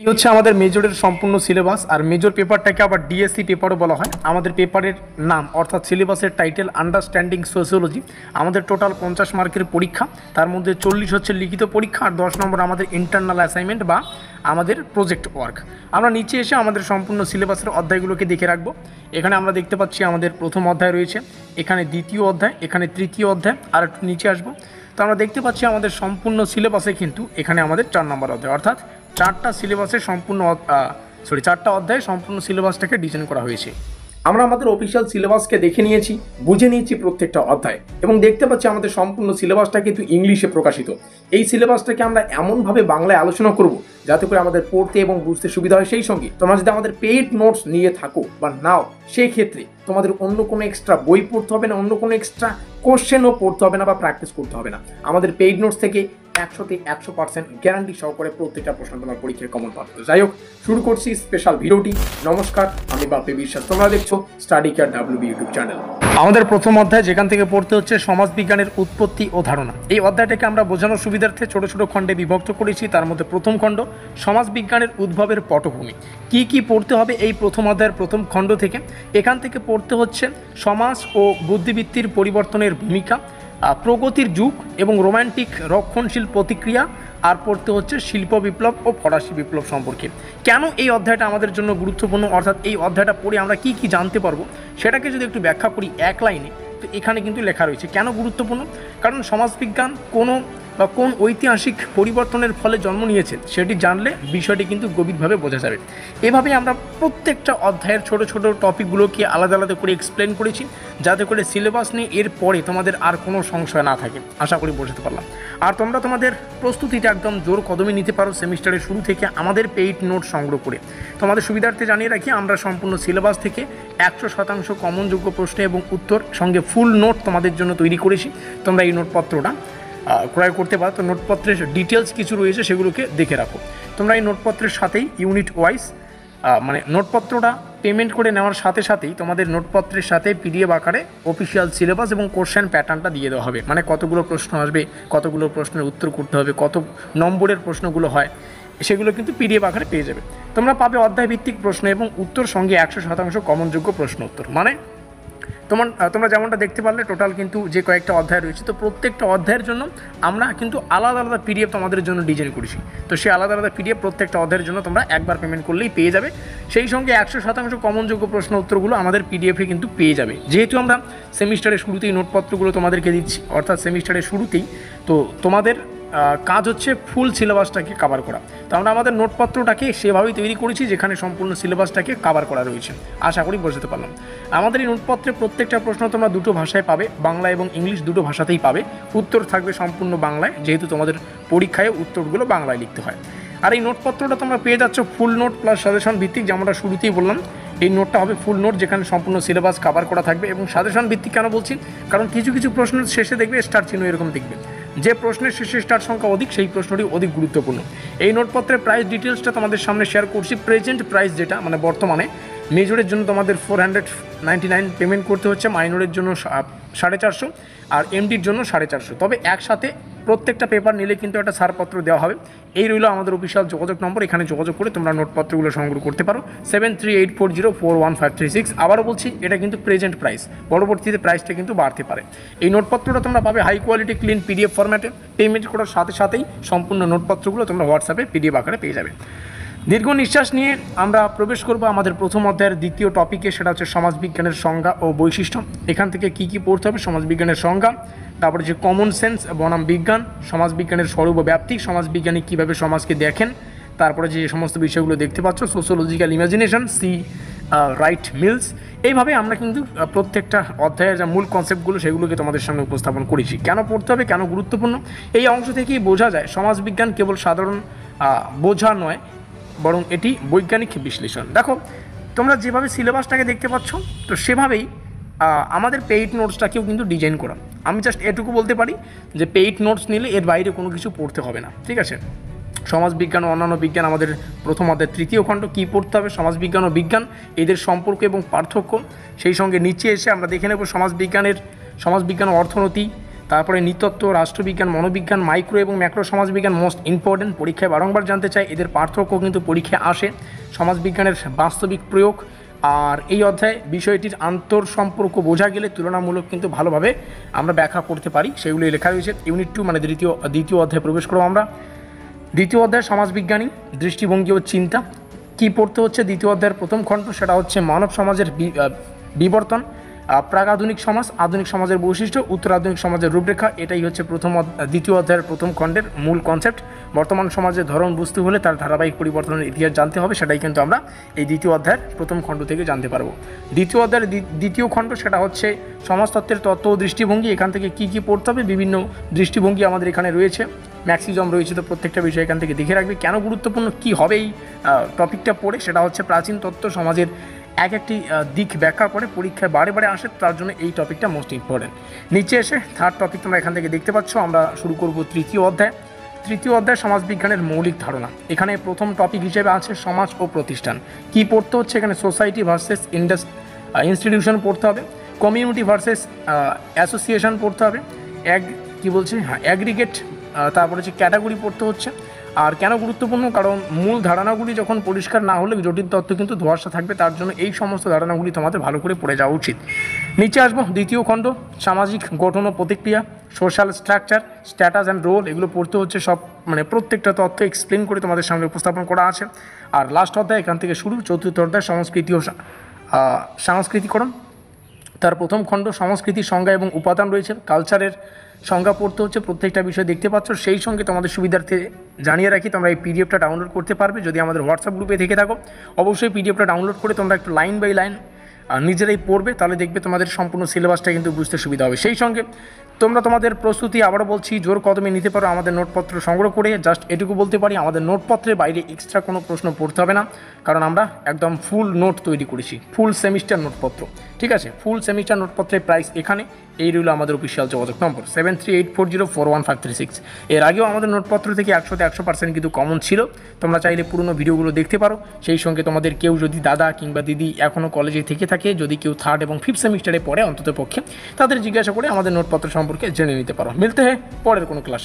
এই হচ্ছে আমাদের মেজরের সম্পূর্ণ সিলেবাস। আর মেজর পেপারটাকে আবার ডিএসসি পেপারও বলা হয়। আমাদের পেপারের নাম অর্থাৎ সিলেবাসের টাইটেল আন্ডারস্ট্যান্ডিং সোশিওলজি। আমাদের টোটাল 50 মার্কের পরীক্ষা, তার মধ্যে 40 হচ্ছে লিখিত পরীক্ষা আর 10 নম্বর আমাদের ইন্টারনাল অ্যাসাইনমেন্ট বা আমাদের প্রজেক্ট ওয়ার্ক। আমরা নিচে এসে আমাদের সম্পূর্ণ সিলেবাসের অধ্যায়গুলোকে দেখে রাখবো। এখানে আমরা দেখতে পাচ্ছি আমাদের প্রথম অধ্যায় রয়েছে, এখানে দ্বিতীয় অধ্যায়, এখানে তৃতীয় অধ্যায়, আর একটু নিচে আসবো তো আমরা দেখতে পাচ্ছি আমাদের সম্পূর্ণ সিলেবাসে কিন্তু এখানে আমাদের 4 নম্বর অধ্যায়, অর্থাৎ চারটা অধ্যায়ে সম্পূর্ণ সিলেবাসটাকে ডিজাইন করা হয়েছে। আমরা আমাদের অফিসিয়াল সিলেবাসকে দেখে নিয়েছি, বুঝে নিয়েছি প্রত্যেকটা অধ্যায়, এবং দেখতে পাচ্ছি আমাদের সম্পূর্ণ সিলেবাসটা কিন্তু ইংলিশে প্রকাশিত। এই সিলেবাসটাকে আমরা এমনভাবে বাংলায় আলোচনা করব যাতে করে আমাদের পড়তে এবং বুঝতে সুবিধা হয়। সেই সঙ্গে তোমরা যদি আমাদের পেইড নোটস নিয়ে থাকো বা নাও, সেই ক্ষেত্রে তোমাদের অন্য কোনো এক্সট্রা বই পড়তে হবে না, অন্য কোনো এক্সট্রা কোশ্চেনও পড়তে হবে না বা প্র্যাকটিস করতে হবে না। আমাদের পেইড নোটস থেকে 100তে 100% গ্যারান্টি সহকারে প্রত্যেকটা প্রশ্ন তোমার পরীক্ষায় কমন পাবে। যাই হোক, শুরু করছি স্পেশাল ভিডিওটি। নমস্কার, আমি বাপি বিশ্বাস, তোমরা দেখছো study care WB YouTube channel. আমাদের প্রথম অধ্যায় যেখান থেকে পড়তে হচ্ছে সমাজবিজ্ঞানের উৎপত্তি ও ধারণা। এই অধ্যায়টাকে আমরা বোঝানোর সুবিধার্থে ছোট ছোট খণ্ডে বিভক্ত করেছি। তার মধ্যে প্রথম খণ্ড সমাজবিজ্ঞানের উদ্ভবের পটভূমি। কি কি পড়তে হবে এই প্রথম অধ্যায়ের প্রথম খণ্ড থেকে? এখান থেকে পড়তে হচ্ছে সমাজ ও বুদ্ধিবৃত্তির পরিবর্তনের ভূমিকা, প্রগতির যুগ এবং রোম্যান্টিক রক্ষণশীল প্রতিক্রিয়া, আর পড়তে হচ্ছে শিল্প বিপ্লব ও ফরাসি বিপ্লব সম্পর্কে। কেন এই অধ্যায়টা আমাদের জন্য গুরুত্বপূর্ণ, অর্থাৎ এই অধ্যায়টা পড়ে আমরা কি কি জানতে পারবো সেটাকে যদি একটু ব্যাখ্যা করি এক লাইনে, তো এখানে কিন্তু লেখা রয়েছে কেন গুরুত্বপূর্ণ। কারণ সমাজবিজ্ঞান কোন ঐতিহাসিক পরিবর্তনের ফলে জন্ম নিয়েছে সেটি জানলে বিষয়টি কিন্তু গভীরভাবে বোঝা যাবে। এভাবে আমরা প্রত্যেকটা অধ্যায়ের ছোট ছোট টপিকগুলোকে আলাদা আলাদা করে এক্সপ্লেন করেছি, যাতে করে সিলেবাস নিয়ে এর পরে তোমাদের আর কোনো সংশয় না থাকে। আশা করি বোঝাতে পারলাম। আর তোমরা তোমাদের প্রস্তুতিটা একদম জোর কদমে নিতে পারো সেমিস্টারের শুরু থেকে আমাদের পেইড নোট সংগ্রহ করে। তোমাদের সুবিধার্থে জানিয়ে রাখি, আমরা সম্পূর্ণ সিলেবাস থেকে 100% কমনযোগ্য প্রশ্ন এবং উত্তর সঙ্গে ফুল নোট তোমাদের জন্য তৈরি করেছি। তোমরা এই নোটপত্রটা ক্রয় করতে পারো। তো নোটপত্রের ডিটেলস কিছু রয়েছে, সেগুলোকে দেখে রাখো। তোমরা এই নোটপত্রের সাথেই ইউনিট ওয়াইজ নোটপত্রটা পেমেন্ট করে নেওয়ার সাথে সাথেই তোমাদের নোটপত্রের সাথে PDF আকারে অফিসিয়াল সিলেবাস এবং কোশ্চেন প্যাটার্নটা দিয়ে দেওয়া হবে। মানে কতগুলো প্রশ্ন আসবে, কতগুলো প্রশ্নের উত্তর করতে হবে, কত নম্বরের প্রশ্নগুলো হয়, সেগুলো কিন্তু PDF আকারে পেয়ে যাবে। তোমরা পাবে অধ্যায়ভিত্তিক প্রশ্ন এবং উত্তর সঙ্গে 100% কমনযোগ্য প্রশ্ন উত্তর। মানে তোমরা যেমনটা দেখতে পারলে টোটাল কিন্তু যে কয়েকটা অধ্যায় রয়েছে, তো প্রত্যেকটা অধ্যায়ের জন্য আমরা কিন্তু আলাদা আলাদা PDF তোমাদের জন্য ডিজাইন করেছি। তো সেই আলাদা আলাদা PDF প্রত্যেকটা অধ্যায়ের জন্য তোমরা একবার পেমেন্ট করলেই পেয়ে যাবে। সেই সঙ্গে 100% কমনযোগ্য প্রশ্ন উত্তরগুলো আমাদের PDF-এ কিন্তু পেয়ে যাবে। যেহেতু আমরা সেমিস্টারের শুরুতেই নোটপত্রগুলো তোমাদেরকে দিচ্ছি, অর্থাৎ সেমিস্টারের শুরুতেই, তো তোমাদের কাজ হচ্ছে ফুল সিলেবাসটাকে কভার করা। তো আমরা আমাদের নোটপত্রটাকে সেভাবেই তৈরি করেছি যেখানে সম্পূর্ণ সিলেবাসটাকে কভার করা রয়েছে। আশা করি বোঝাতে পারলাম। আমাদের এই নোটপত্রে প্রত্যেকটা প্রশ্ন তোমরা দুটো ভাষায় পাবে, বাংলা এবং ইংলিশ দুটো ভাষাতেই পাবে। উত্তর থাকবে সম্পূর্ণ বাংলায়, যেহেতু তোমাদের পরীক্ষায় উত্তরগুলো বাংলায় লিখতে হয়। আর এই নোটপত্রটা তোমরা পেয়ে যাচ্ছ ফুল নোট প্লাস সাজেশন ভিত্তিক। যেমনটা শুরুতেই বললাম, এই নোটটা হবে ফুল নোট যেখানে সম্পূর্ণ সিলেবাস কভার করা থাকবে। এবং সাজেশন ভিত্তিক কেন বলছি, কারণ কিছু কিছু প্রশ্নের শেষে দেখবে স্টার চিহ্ন এরকম দেখবে, যে প্রশ্নের শেষে স্টার সংখ্যা অধিক সেই প্রশ্নটি অধিক গুরুত্বপূর্ণ। এই নোটপত্রের প্রাইস ডিটেলসটা তোমাদের সামনে শেয়ার করছি। প্রেজেন্ট প্রাইস যেটা, মানে বর্তমানে মেজরের জন্য তোমাদের 499 পেমেন্ট করতে হচ্ছে, মাইনরের জন্য 450 আর MDর জন্য 450। তবে একসাথে প্রত্যেকটা পেপার নিলে কিন্তু একটা ছাড়পত্র দেওয়া হবে। এই রইল আমাদের অফিসিয়াল যোগাযোগ নম্বর, এখানে যোগাযোগ করে তোমরা নোটপত্রগুলো সংগ্রহ করতে পারো। 7384041536। আবারও বলছি, এটা কিন্তু প্রেজেন্ট প্রাইস, পরবর্তীতে প্রাইসটা কিন্তু বাড়তে পারে। এই নোটপত্রটা তোমরা পাবে হাই কোয়ালিটি ক্লিন PDF ফরম্যাটে। পেমেন্ট করার সাথে সাথেই সম্পূর্ণ নোটপত্রগুলো তোমরা হোয়াটসঅ্যাপে PDF আকারে পেয়ে যাবে। দীর্ঘ নিঃশ্বাস নিয়ে আমরা প্রবেশ করব আমাদের প্রথম অধ্যায়ের দ্বিতীয় টপিকে, সেটা হচ্ছে সমাজবিজ্ঞানের সংজ্ঞা ও বৈশিষ্ট্য। এখান থেকে কি কি পড়তে হবে? সমাজবিজ্ঞানের সংজ্ঞা, তারপরে যে কমন সেন্স বনাম বিজ্ঞান, সমাজবিজ্ঞানের স্বরূপ ও ব্যাপ্তি, সমাজবিজ্ঞানী কীভাবে সমাজকে দেখেন, তারপরে যে সমস্ত বিষয়গুলো দেখতে পাচ্ছ, সোশ্যোলজিক্যাল ইমাজিনেশন, রাইট মিলস। এইভাবে আমরা কিন্তু প্রত্যেকটা অধ্যায়ের যে মূল কনসেপ্টগুলো সেগুলোকে তোমাদের সামনে উপস্থাপন করেছি। কেন পড়তে হবে, কেন গুরুত্বপূর্ণ, এই অংশ থেকেই বোঝা যায় সমাজবিজ্ঞান কেবল সাধারণ বোঝা নয়, বরং এটি বৈজ্ঞানিক বিশ্লেষণ। দেখো, তোমরা যেভাবে সিলেবাসটাকে দেখতে পাচ্ছ, তো সেভাবেই আমাদের পেইড নোটসটাকেও কিন্তু ডিজাইন করা। আমি জাস্ট এটুকু বলতে পারি যে পেইড নোটস নিলে এর বাইরে কোনো কিছু পড়তে হবে না, ঠিক আছে? সমাজবিজ্ঞান ও অন্যান্য বিজ্ঞান আমাদের প্রথম অধ্যায় তৃতীয় খণ্ড। কী পড়তে হবে? সমাজবিজ্ঞান ও বিজ্ঞান, এদের সম্পর্ক এবং পার্থক্য। সেই সঙ্গে নিচে এসে আমরা দেখে নেব সমাজবিজ্ঞান ও অর্থনীতি, তারপরে নৃতত্ত্ব, রাষ্ট্রবিজ্ঞান, মনোবিজ্ঞান, মাইক্রো এবং ম্যাক্রো সমাজবিজ্ঞান মোস্ট ইম্পর্টেন্ট, পরীক্ষায় বারংবার জানতে চাই, এদের পার্থক্য কিন্তু পরীক্ষায় আসে, সমাজবিজ্ঞানের বাস্তবিক প্রয়োগ। আর এই অধ্যায়ে বিষয়টির আন্তঃসম্পর্ক বোঝা গেলে তুলনামূলক কিন্তু ভালোভাবে আমরা ব্যাখ্যা করতে পারি, সেগুলি লেখা রয়েছে। ইউনিট 2 মানে দ্বিতীয় অধ্যায়ে প্রবেশ করবো আমরা। দ্বিতীয় অধ্যায় সমাজবিজ্ঞানী, দৃষ্টিভঙ্গি ও চিন্তা। কী পড়তে হচ্ছে দ্বিতীয় অধ্যায়ের প্রথম খণ্ড, সেটা হচ্ছে মানব সমাজের বিবর্তন, প্রাক-আধুনিক সমাজ, আধুনিক সমাজের বৈশিষ্ট্য, উত্তর আধুনিক সমাজের রূপরেখা। এটাই হচ্ছে দ্বিতীয় অধ্যায়ের প্রথম খণ্ডের মূল কনসেপ্ট। বর্তমান সমাজের ধরন বুঝতে হলে তার ধারাবাহিক পরিবর্তনের ইতিহাস জানতে হবে, সেটাই কিন্তু আমরা এই দ্বিতীয় অধ্যায়ের প্রথম খণ্ড থেকে জানতে পারবো। দ্বিতীয় অধ্যায়ের দ্বিতীয় খণ্ড সেটা হচ্ছে সমাজতত্ত্বের তত্ত্ব ও দৃষ্টিভঙ্গি। এখান থেকে কী কী পড়তে হবে, বিভিন্ন দৃষ্টিভঙ্গি আমাদের এখানে রয়েছে, ম্যাক্সিজম রয়েছে, তো প্রত্যেকটা বিষয় এখান থেকে দেখে রাখবে। কেন গুরুত্বপূর্ণ, কী হবে এই টপিকটা পড়ে, সেটা হচ্ছে প্রাচীন তত্ত্ব সমাজের এক একটি দিক ব্যাখ্যা করে পরীক্ষায় বারে বারে আসে, তার জন্য এই টপিকটা মোস্ট ইম্পর্টেন্ট। নিচে এসে থার্ড টপিক তোমরা এখান থেকে দেখতে পাচ্ছ। আমরা শুরু করব তৃতীয় অধ্যায়। তৃতীয় অধ্যায় সমাজবিজ্ঞানের মৌলিক ধারণা। এখানে প্রথম টপিক হিসেবে আছে সমাজ ও প্রতিষ্ঠান। কি পড়তে হচ্ছে এখানে, সোসাইটি ভার্সেস ইনস্টিটিউশন পড়তে হবে, কমিউনিটি ভার্সেস অ্যাসোসিয়েশন পড়তে হবে, অ্যাগ্রিগেট, তারপরে হচ্ছে ক্যাটাগরি পড়তে হচ্ছে। আর কেন গুরুত্বপূর্ণ, কারণ মূল ধারণাগুলি যখন পরিষ্কার না হলে জটিল তত্ত্ব কিন্তু ধোঁয়াশা থাকবে, তার জন্য এই সমস্ত ধারণাগুলি তোমাদের ভালো করে পড়ে যাওয়া উচিত। নিচে আসবো দ্বিতীয় খণ্ড, সামাজিক গঠন ও প্রতিক্রিয়া, social structure, status and role. এগুলো পড়তে হচ্ছে, সব মানে প্রত্যেকটা তথ্য এক্সপ্লেন করে তোমাদের সামনে উপস্থাপন করা আছে। আর লাস্ট অধ্যায় এখান থেকে শুরু, চতুর্থ অধ্যায় সংস্কৃতি ও সাংস্কৃতিকরণ। তার প্রথম খণ্ড সংস্কৃতির সংজ্ঞা এবং উপাদান রয়েছে, কালচারের সংজ্ঞা পড়তে হচ্ছে, প্রত্যেকটা বিষয় দেখতে পাচ্ছ। সেই সঙ্গে তোমাদের সুবিধার্থে জানিয়ে রাখি, তোমরা এই পিডিএফটা ডাউনলোড করতে পারবে যদি আমাদের হোয়াটসঅ্যাপ গ্রুপে থেকে থাকো। অবশ্যই পিডিএফটা ডাউনলোড করে তোমরা একটু লাইন বাই লাইন নিজেরাই পড়বে, তাহলে দেখবে তোমাদের সম্পূর্ণ সিলেবাসটা কিন্তু বুঝতে সুবিধা হবে। সেই সঙ্গে তোমরা তোমাদের প্রস্তুতি আবারও বলছি জোর কদমে নিতে পারো আমাদের নোটপত্র সংগ্রহ করে। জাস্ট এটুকু বলতে পারি, আমাদের নোটপত্রের বাইরে এক্সট্রা কোনো প্রশ্ন পড়তে হবে না, কারণ আমরা একদম ফুল নোট তৈরি করেছি, ফুল সেমিস্টার নোটপত্র। ঠিক আছে, ফুল সেমিস্টার নোটপত্রের প্রাইস এখানে। এই রইল আমাদের অফিসিয়াল যোগাযোগ নম্বর 7384041536। এর আগেও আমাদের নোটপত্র থেকে 100% কিন্তু কমন ছিল। তোমরা চাইলে পুরনো ভিডিওগুলো দেখতে পারো। সেই সঙ্গে তোমাদের কেউ যদি দাদা কিংবা দিদি এখনও কলেজে থেকে থাকে, যদি কেউ 3rd এবং 5th সেমিস্টারে পড়ে অন্তত পক্ষে, তাদের জিজ্ঞাসা করে আমাদের নোটপত্র সম্পর্কে জেনে নিতে পারো। মিলতে হয় পরের কোনো ক্লাসে।